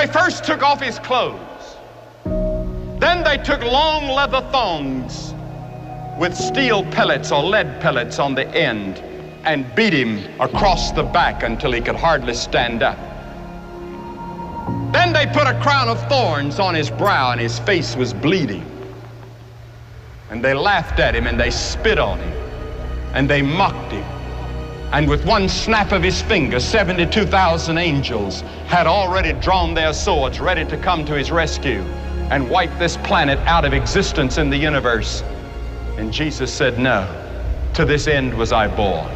They first took off his clothes. Then they took long leather thongs with steel pellets or lead pellets on the end and beat him across the back until he could hardly stand up. Then they put a crown of thorns on his brow and his face was bleeding. And they laughed at him and they spit on him and they mocked him. And with one snap of his finger, 72,000 angels had already drawn their swords ready to come to his rescue and wipe this planet out of existence in the universe. And Jesus said, no, to this end was I born.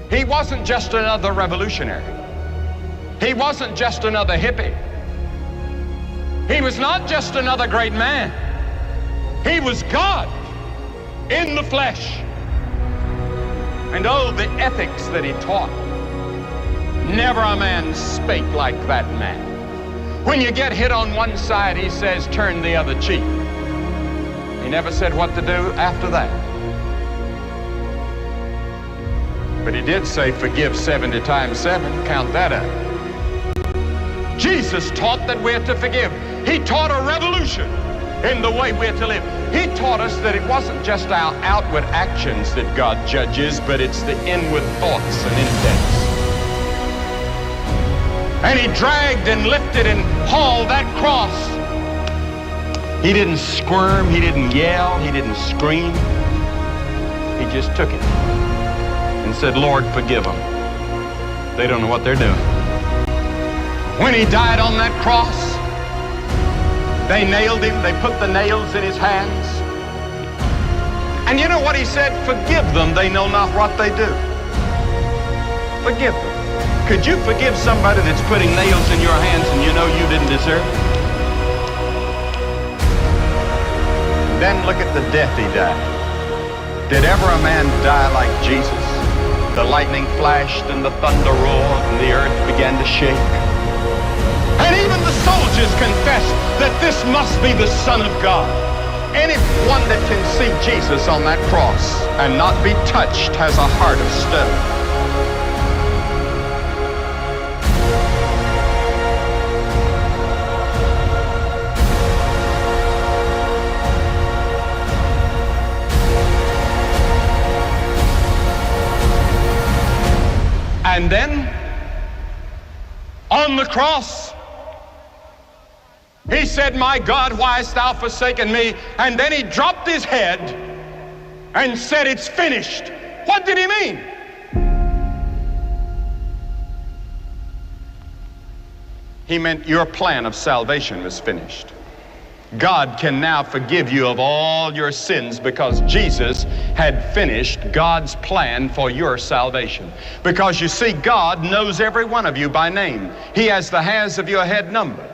He wasn't just another revolutionary. He wasn't just another hippie. He was not just another great man. He was God in the flesh. And oh, the ethics that he taught. Never a man spake like that man. When you get hit on one side, he says, turn the other cheek. He never said what to do after that. But he did say, forgive 70 times 7, count that up. Jesus taught that we're to forgive. He taught a revolution in the way we're to live. He taught us that it wasn't just our outward actions that God judges, but it's the inward thoughts and intents. And he dragged and lifted and hauled that cross. He didn't squirm, he didn't yell, he didn't scream. He just took it and said, Lord, forgive them. They don't know what they're doing. When he died on that cross, they nailed him, they put the nails in his hands. And you know what he said? Forgive them, they know not what they do. Forgive them. Could you forgive somebody that's putting nails in your hands and you know you didn't deserve it? Then look at the death he died. Did ever a man die like Jesus? The lightning flashed and the thunder roared and the earth began to shake. And even the soldiers confessed that this must be the Son of God. Anyone that can see Jesus on that cross and not be touched has a heart of stone. And then, on the cross, he said, my God, why hast thou forsaken me? And then he dropped his head and said, it's finished. What did he mean? He meant your plan of salvation was finished. God can now forgive you of all your sins because Jesus had finished God's plan for your salvation. Because you see, God knows every one of you by name. He has the hairs of your head numbered.